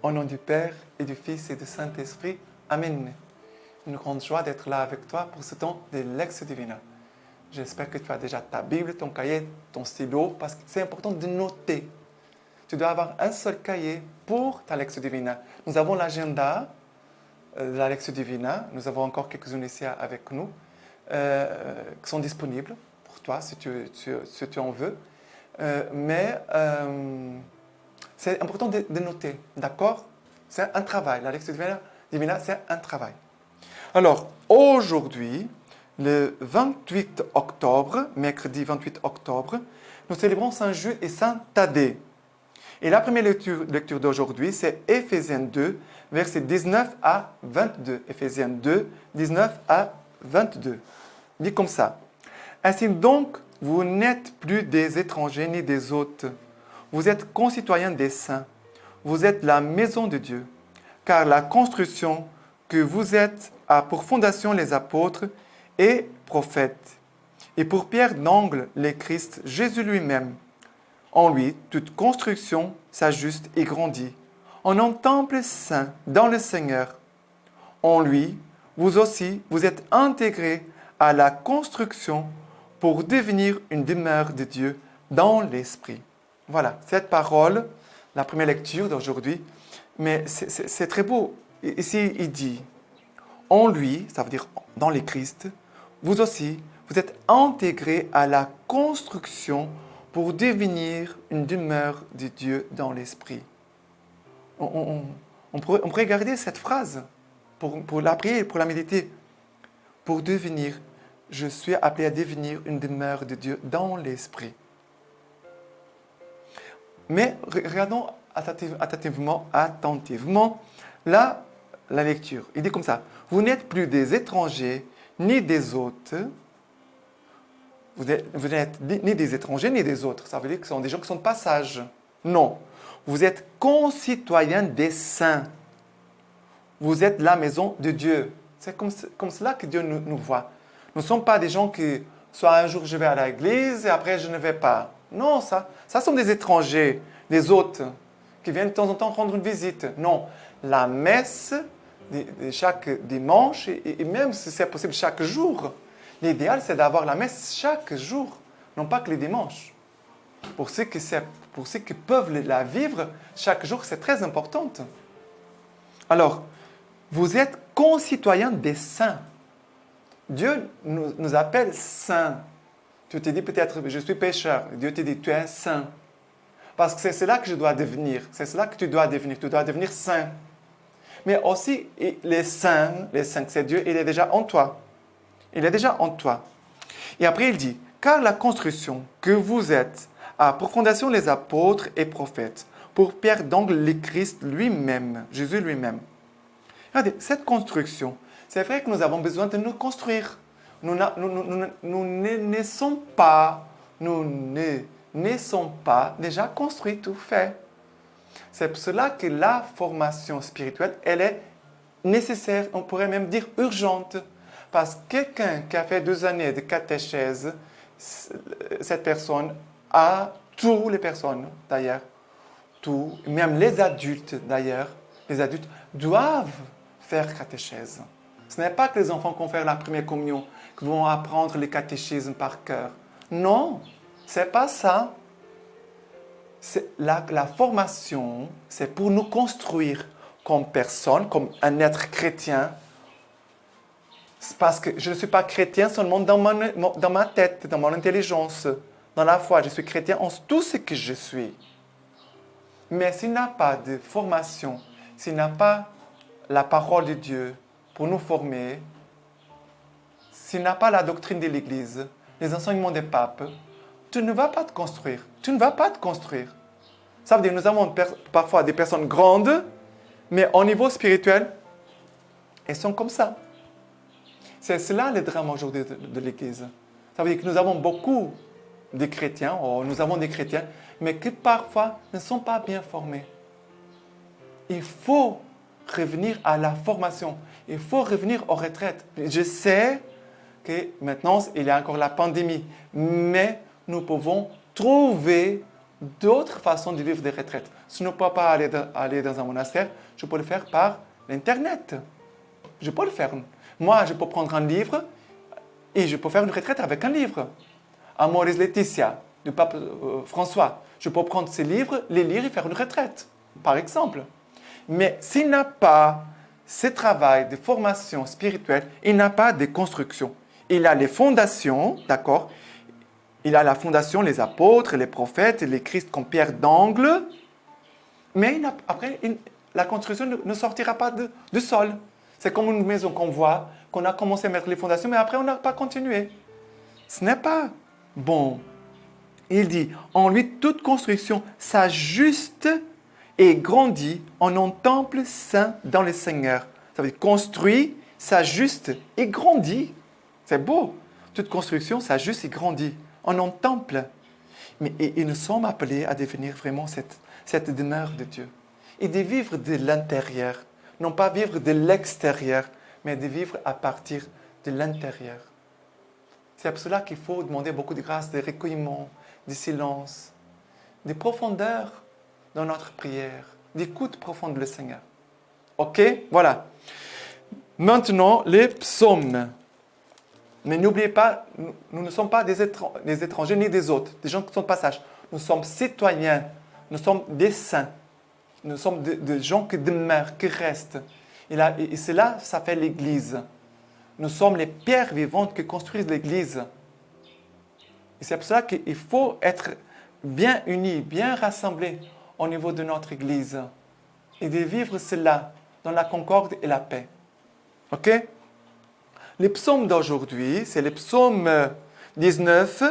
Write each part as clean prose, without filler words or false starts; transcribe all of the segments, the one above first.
Au nom du Père et du Fils et du Saint-Esprit. Amen. Une grande joie d'être là avec toi pour ce temps de Lex Divina. J'espère que tu as déjà ta Bible, ton cahier, ton stylo, parce que c'est important de noter. Tu dois avoir un seul cahier pour ta Lex Divina. Nous avons l'agenda de la Lex Divina. Nous avons encore quelques-unes ici avec nous qui sont disponibles pour toi si tu en veux. Mais c'est important de noter, d'accord? C'est un travail. La Lex Divina, c'est un travail. Alors, aujourd'hui, le 28 octobre, mercredi 28 octobre, nous célébrons Saint Jude et Saint Thaddée. Et la première lecture d'aujourd'hui, c'est Éphésiens 2, versets 19 à 22. Éphésiens 2, 19 à 22. Il dit comme ça. Ainsi donc, vous n'êtes plus des étrangers ni des hôtes. Vous êtes concitoyens des saints. Vous êtes la maison de Dieu. Car la construction que vous êtes a pour fondation les apôtres et prophètes. Et pour pierre d'angle, les Christ, Jésus lui-même. En lui, toute construction s'ajuste et grandit. En un temple saint dans le Seigneur. En lui, vous aussi, vous êtes intégrés à la construction pour devenir une demeure de Dieu dans l'Esprit. Voilà, cette parole, la première lecture d'aujourd'hui, mais c'est très beau. Ici, il dit, en lui, ça veut dire dans les Christ, vous aussi, vous êtes intégrés à la construction pour devenir une demeure de Dieu dans l'Esprit. On pourrait garder cette phrase pour la prier, pour la méditer. Pour devenir, je suis appelé à devenir une demeure de Dieu dans l'Esprit. Mais regardons attentivement là, la lecture. Il dit comme ça, vous n'êtes plus des étrangers ni des hôtes. Vous n'êtes ni des étrangers ni des autres. Ça veut dire que ce sont des gens qui sont de passage. Non. Vous êtes concitoyens des saints. Vous êtes la maison de Dieu. C'est comme cela que Dieu nous voit. Nous ne sommes pas des gens qui, soit un jour je vais à l'église et après je ne vais pas. Non, ça sont des étrangers, des hôtes, qui viennent de temps en temps rendre une visite. Non, la messe de chaque dimanche, et même si c'est possible chaque jour, l'idéal c'est d'avoir la messe chaque jour, non pas que les dimanches. Pour ceux qui peuvent la vivre chaque jour, c'est très important. Alors, vous êtes concitoyens des saints. Dieu nous appelle saints. Tu te dis peut-être, je suis pécheur. Dieu te dit, tu es saint. Parce que c'est cela que je dois devenir. C'est cela que tu dois devenir. Tu dois devenir saint. Mais aussi, les saints, c'est Dieu, il est déjà en toi. Il est déjà en toi. Et après, il dit, car la construction que vous êtes a pour fondation les apôtres et prophètes, pour pierre d'angle le Christ lui-même, Jésus lui-même. Regardez, cette construction, c'est vrai que nous avons besoin de nous construire. Nous ne naissons pas déjà construits, tout fait. C'est pour cela que la formation spirituelle, elle est nécessaire, on pourrait même dire urgente. Parce que quelqu'un qui a fait 2 années de catéchèse, cette personne toutes les personnes d'ailleurs, même les adultes d'ailleurs, les adultes doivent faire catéchèse. Ce n'est pas que les enfants qui vont faire la première communion, qui vont apprendre le catéchisme par cœur. Non, c'est pas ça. La formation, c'est pour nous construire comme personne, comme un être chrétien. C'est parce que je ne suis pas chrétien seulement dans ma tête, dans mon intelligence, dans la foi. Je suis chrétien en tout ce que je suis. Mais s'il n'y a pas de formation, s'il n'y a pas la parole de Dieu pour nous former, s'il n'y a pas la doctrine de l'Église, les enseignements des papes, tu ne vas pas te construire. Tu ne vas pas te construire. Ça veut dire que nous avons parfois des personnes grandes, mais au niveau spirituel, elles sont comme ça. C'est cela le drame aujourd'hui de l'Église. Ça veut dire que nous avons beaucoup de chrétiens, nous avons des chrétiens, mais qui parfois ne sont pas bien formés. Il faut revenir à la formation. Il faut revenir aux retraites. Je sais que maintenant, il y a encore la pandémie, mais nous pouvons trouver d'autres façons de vivre des retraites. Si je ne peux pas aller dans un monastère, je peux le faire par l'Internet. Je peux le faire. Moi, je peux prendre un livre et je peux faire une retraite avec un livre. Amoris Laetitia, du pape François. Je peux prendre ces livres, les lire et faire une retraite, par exemple. Mais s'il n'a pas ce travail de formation spirituelle, il n'a pas de construction. Il a les fondations, d'accord? Il a la fondation, les apôtres, les prophètes, les Christ comme pierre d'angle. Mais après, la construction ne sortira pas du sol. C'est comme une maison qu'on voit, qu'on a commencé à mettre les fondations, mais après on n'a pas continué. Ce n'est pas bon. Il dit, en lui, toute construction s'ajuste et grandit en un temple saint dans le Seigneur. Ça veut dire construit, s'ajuste et grandit. C'est beau. Toute construction s'ajuste et grandit en un temple. Et nous sommes appelés à devenir vraiment cette demeure de Dieu. Et de vivre de l'intérieur. Non pas vivre de l'extérieur, mais de vivre à partir de l'intérieur. C'est pour cela qu'il faut demander beaucoup de grâce, de recueillement, de silence, de profondeur dans notre prière, d'écoute profonde du Seigneur. Ok? Voilà. Maintenant, les psaumes. Mais n'oubliez pas, nous ne sommes pas des étrangers ni des autres, des gens qui sont de passage. Nous sommes citoyens, nous sommes des saints. Nous sommes des gens qui demeurent, qui restent. Et cela, ça fait l'Église. Nous sommes les pierres vivantes qui construisent l'Église. Et c'est pour cela qu'il faut être bien unis, bien rassemblés au niveau de notre Église. Et de vivre cela dans la concorde et la paix. OK? Les psaumes d'aujourd'hui, c'est les psaumes 19,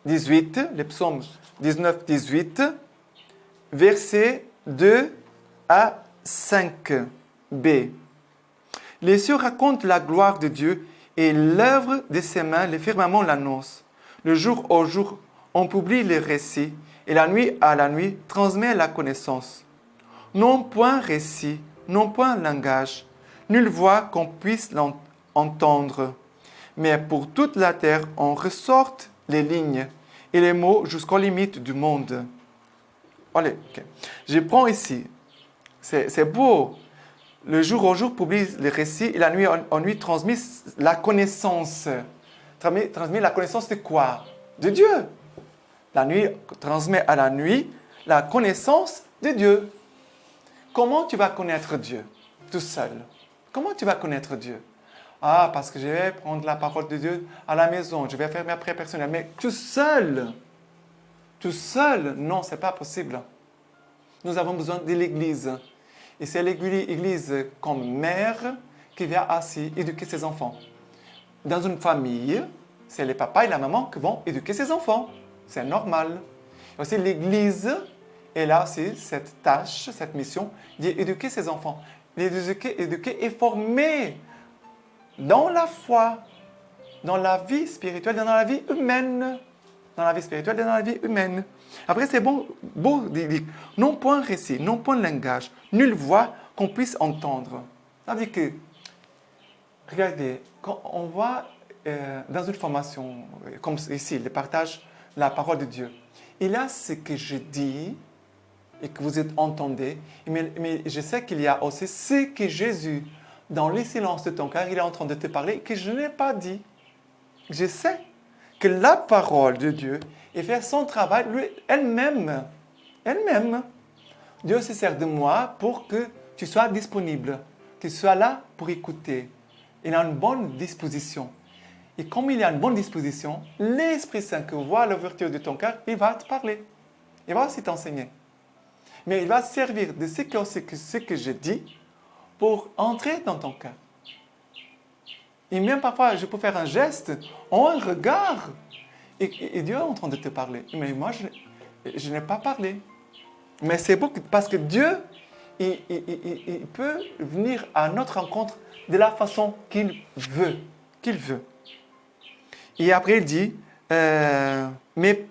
18, les psaumes 19, 18, versets 2 à 5b. Les cieux racontent la gloire de Dieu et l'œuvre de ses mains, le firmament l'annonce. Le jour au jour, on publie les récits et la nuit à la nuit transmet la connaissance. Non point récit, non point langage, nulle voix qu'on puisse l'entendre. Mais pour toute la terre, on ressorte les lignes et les mots jusqu'aux limites du monde. Allez, okay. Je prends ici. C'est beau. Le jour au jour publie les récits et la nuit on lui transmet la connaissance. Transmet la connaissance de quoi? De Dieu. La nuit transmet à la nuit la connaissance de Dieu. Comment tu vas connaître Dieu tout seul? Comment tu vas connaître Dieu? Ah, parce que je vais prendre la parole de Dieu à la maison, je vais faire mes prières personnelles. Mais tout seul, non, ce n'est pas possible. Nous avons besoin de l'Église. Et c'est l'Église comme mère qui vient ainsi éduquer ses enfants. Dans une famille, c'est les papas et la maman qui vont éduquer ses enfants. C'est normal. Et aussi l'Église, elle a aussi cette tâche, cette mission d'éduquer ses enfants. Éduquer et former dans la foi, dans la vie spirituelle, dans la vie humaine. Dans la vie spirituelle et dans la vie humaine. Après, c'est beau de dire, non point récit, non point langage, nulle voix qu'on puisse entendre. Ça veut dire que, regardez, quand on va dans une formation, comme ici, le partage, la parole de Dieu, il y a ce que je dis et que vous entendez, mais je sais qu'il y a aussi ce que Jésus, dans le silence de ton cœur, il est en train de te parler, que je n'ai pas dit. Je sais que la parole de Dieu et fait son travail elle-même. Dieu se sert de moi pour que tu sois disponible, que tu sois là pour écouter. Il a une bonne disposition. Et comme il a une bonne disposition, l'Esprit Saint qui voit l'ouverture de ton cœur, il va te parler. Il va aussi t'enseigner. Mais il va servir de ce que je dis pour entrer dans ton cœur. Et même parfois, je peux faire un geste ou un regard. Et Dieu est en train de te parler. Mais moi, je n'ai pas parlé. Mais c'est beau parce que Dieu, il peut venir à notre rencontre de la façon qu'il veut. Et après, il dit, mais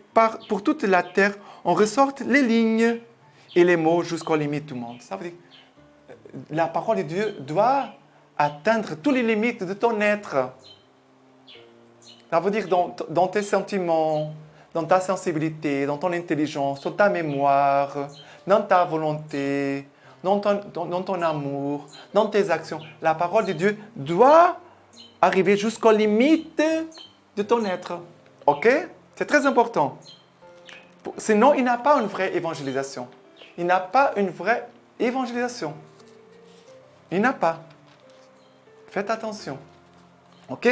pour toute la terre, on ressorte les lignes et les mots jusqu'aux limites du monde. Ça veut dire, la parole de Dieu doit atteindre toutes les limites de ton être. Ça veut dire dans tes sentiments, dans ta sensibilité, dans ton intelligence, dans ta mémoire, dans ta volonté, dans ton amour, dans tes actions. La parole de Dieu doit arriver jusqu'aux limites de ton être. OK? C'est très important. Sinon, il n'a pas une vraie évangélisation. Il n'a pas une vraie évangélisation. Il n'a pas. Faites attention. OK?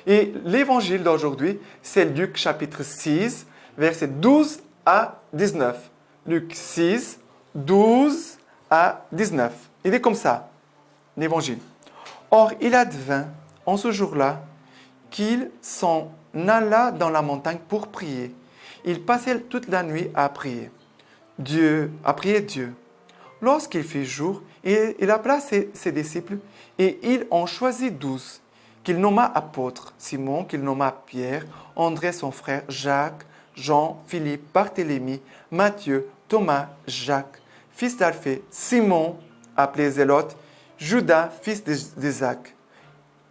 Et l'évangile d'aujourd'hui, c'est Luc chapitre 6, versets 12 à 19. Luc 6, 12 à 19. Il est comme ça, l'évangile. Or, il advint en ce jour-là qu'il s'en alla dans la montagne pour prier. Il passait toute la nuit à prier Dieu. Lorsqu'il fit jour, il appela ses disciples et il en choisit 12, qu'il nomma apôtres. Simon, qu'il nomma Pierre, André son frère, Jacques, Jean, Philippe, Barthélemy, Matthieu, Thomas, Jacques, fils d'Alphée, Simon, appelé Zélote, Judas, fils d'Isaac,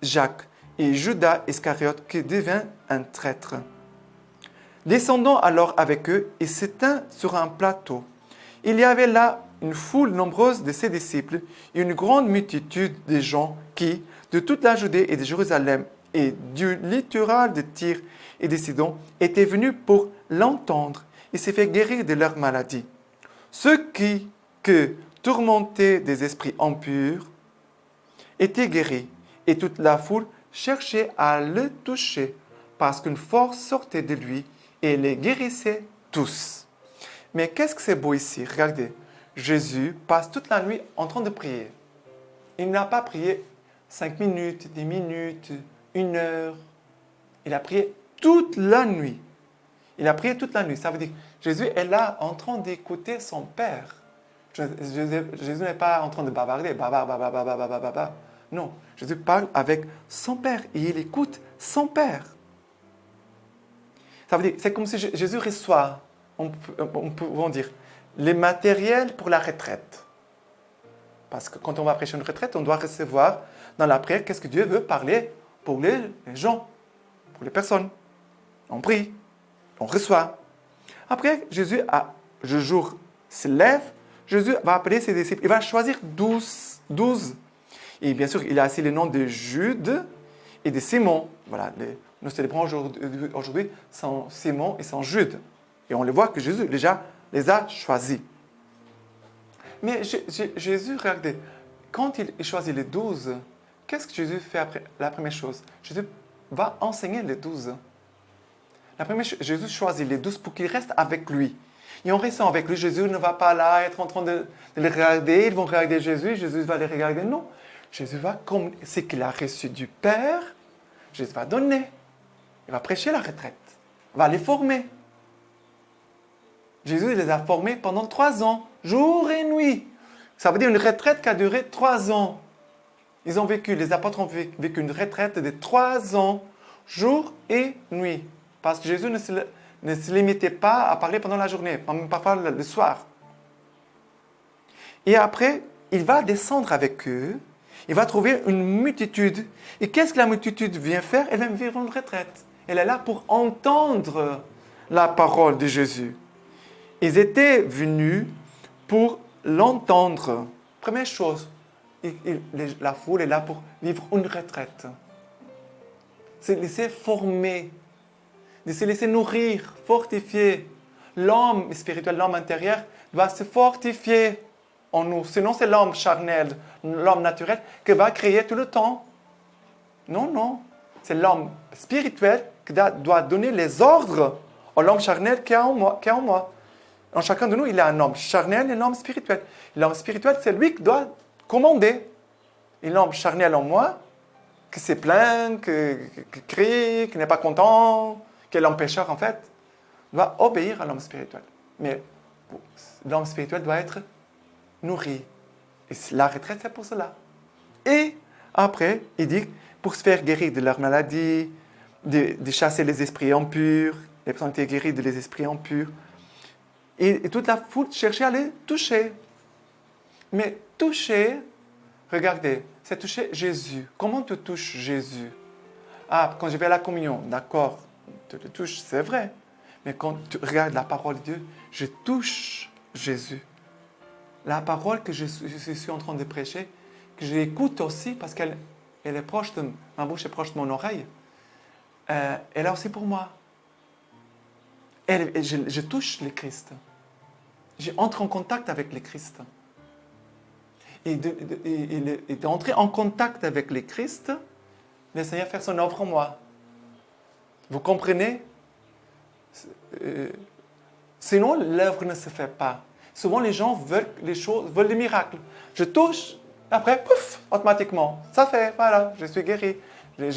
Jacques, et Judas Iscariote, qui devint un traître. Descendant alors avec eux, il s'étint sur un plateau. Il y avait là une foule nombreuse de ses disciples et une grande multitude de gens qui, de toute la Judée et de Jérusalem et du littoral de Tyr et de Sidon, étaient venus pour l'entendre et s'est fait guérir de leur maladie. Ceux que tourmentaient des esprits impurs étaient guéris, et toute la foule cherchait à le toucher, parce qu'une force sortait de lui et les guérissait tous. Mais qu'est-ce que c'est beau ici? Regardez, Jésus passe toute la nuit en train de prier. Il n'a pas prié 5 minutes, 10 minutes, 1 heure. Il a prié toute la nuit. Il a prié toute la nuit. Ça veut dire que Jésus est là en train d'écouter son Père. Jésus n'est pas en train de bavarder. Non, Jésus parle avec son Père et il écoute son Père. Ça veut dire, c'est comme si Jésus reçoit, on peut dire, les matériels pour la retraite. Parce que quand on va prêcher une retraite, on doit recevoir dans la prière qu'est-ce que Dieu veut parler pour les gens, pour les personnes. On prie, on reçoit. Après, le jour se lève, Jésus va appeler ses disciples. Il va choisir 12. Et bien sûr, il a aussi les noms de Jude et de Simon. Voilà, nous célébrons aujourd'hui sans Simon et sans Jude. Et on le voit que Jésus déjà les a choisis. Mais Jésus, regardez, quand il choisit les 12, qu'est-ce que Jésus fait après? La première chose, Jésus va enseigner les 12. La première chose, Jésus choisit les 12 pour qu'ils restent avec lui. Et en restant avec lui, Jésus ne va pas là être en train de les regarder. Ils vont regarder Jésus, Jésus va les regarder. Non, Jésus va, comme ce qu'il a reçu du Père, Jésus va donner. Il va prêcher la retraite. Il va les former. Jésus les a formés pendant 3 ans, jour et nuit. Ça veut dire une retraite qui a duré 3 ans. Les apôtres ont vécu une retraite de 3 ans, jour et nuit. Parce que Jésus ne se limitait pas à parler pendant la journée, même parfois le soir. Et après, il va descendre avec eux, il va trouver une multitude. Et qu'est-ce que la multitude vient faire? Elle vient vivre une retraite. Elle est là pour entendre la parole de Jésus. Ils étaient venus pour l'entendre. Première chose, la foule est là pour vivre une retraite. C'est laisser former, de se laisser nourrir, fortifier. L'homme spirituel, l'homme intérieur, doit se fortifier en nous. Sinon, c'est l'homme charnel, l'homme naturel, qui va créer tout le temps. Non. C'est l'homme spirituel qui doit donner les ordres à l'homme charnel qui est en moi. En chacun de nous, il y a un homme charnel et un homme spirituel. L'homme spirituel, c'est lui qui doit commander. Et l'homme charnel en moi, qui se plaint, qui crie, qui n'est pas content, qui est l'homme pécheur en fait, doit obéir à l'homme spirituel. Mais l'homme spirituel doit être nourri. Et la retraite, c'est pour cela. Et après, il dit, pour se faire guérir de leur maladie, de chasser les esprits impurs, les personnes étaient guéries de les esprits impurs. Et toute la foule cherchait à les toucher. Mais toucher, regardez, c'est toucher Jésus. Comment tu touches Jésus? Ah, quand je vais à la communion, d'accord, tu le touches, c'est vrai. Mais quand tu regardes la parole de Dieu, je touche Jésus. la parole que je suis en train de prêcher, que j'écoute aussi parce qu'elle est proche de ma bouche, est proche de mon oreille, elle est aussi pour moi. Je touche le Christ. J'entre en contact avec le Christ. Et d'entrer en contact avec le Christ, le Seigneur fait son œuvre en moi. Vous comprenez? Sinon, l'œuvre ne se fait pas. Souvent, les gens veulent les choses, veulent des miracles. Je touche, après, pouf, automatiquement. Ça fait, voilà, je suis guéri. Les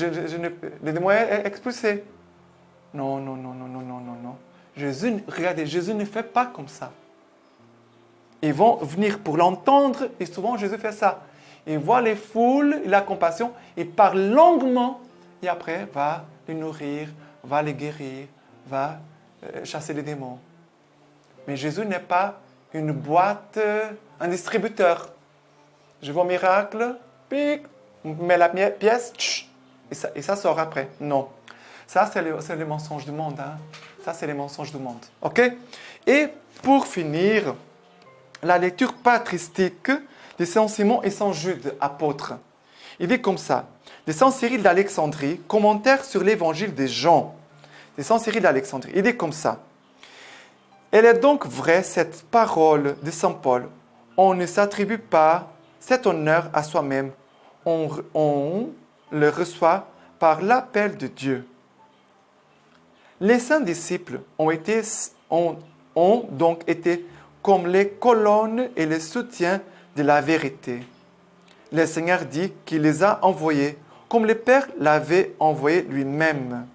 démons expulsés. Non, non, non, non, non, non, non, non. Regardez, Jésus ne fait pas comme ça. Ils vont venir pour l'entendre, et souvent Jésus fait ça. Il voit les foules, il a compassion, il parle longuement, et après va les nourrir, va les guérir, va chasser les démons. Mais Jésus n'est pas une boîte, un distributeur. Je vois un miracle, pic, mets la pièce, tch, et ça sort après. Non. Ça, c'est les mensonges du monde. Hein. Ça, c'est les mensonges du monde. OK? Et pour finir, la lecture patristique de Saint Simon et Saint Jude, apôtres. Il dit comme ça, de Saint Cyril d'Alexandrie, commentaire sur l'évangile des Jean. De Saint Cyril d'Alexandrie, il dit comme ça. Elle est donc vraie, cette parole de Saint Paul. On ne s'attribue pas cet honneur à soi-même. On le reçoit par l'appel de Dieu. Les saints disciples ont donc été comme les colonnes et les soutiens de la vérité. Le Seigneur dit qu'il les a envoyés comme le Père l'avait envoyé lui-même.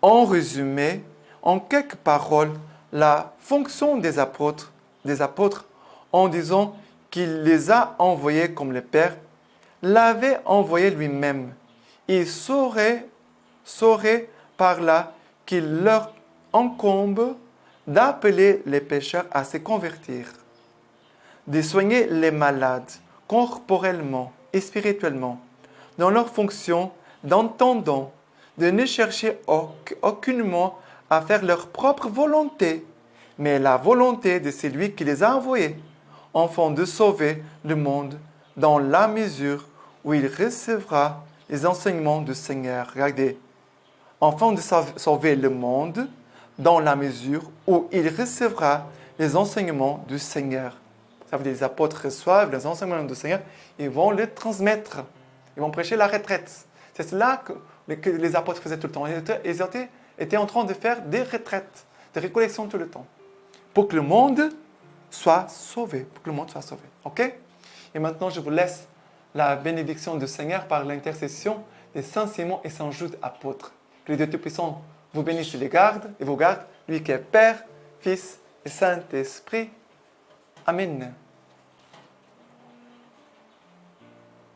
En résumé, en quelques paroles, la fonction des apôtres en disant qu'il les a envoyés comme le Père l'avait envoyé lui-même. Il saurait par là qu'il leur incombe d'appeler les pécheurs à se convertir, de soigner les malades corporellement et spirituellement, dans leur fonction d'entendant, de ne chercher aucunement à faire leur propre volonté, mais la volonté de celui qui les a envoyés, afin de sauver le monde dans la mesure où il recevra les enseignements du Seigneur. Regardez, afin de sauver le monde dans la mesure où il recevra les enseignements du Seigneur. Ça veut dire que les apôtres reçoivent les enseignements du Seigneur, ils vont les transmettre. Ils vont prêcher la retraite. C'est cela que les apôtres faisaient tout le temps. Ils étaient en train de faire des retraites, des récollections tout le temps, pour que le monde soit sauvé. Pour que le monde soit sauvé. OK? Et maintenant, je vous laisse la bénédiction du Seigneur par l'intercession de Saint Simon et Saint Jude, apôtres. Que le Dieu Tout-Puissant vous bénisse et les garde, lui qui est Père, Fils et Saint-Esprit. Amen.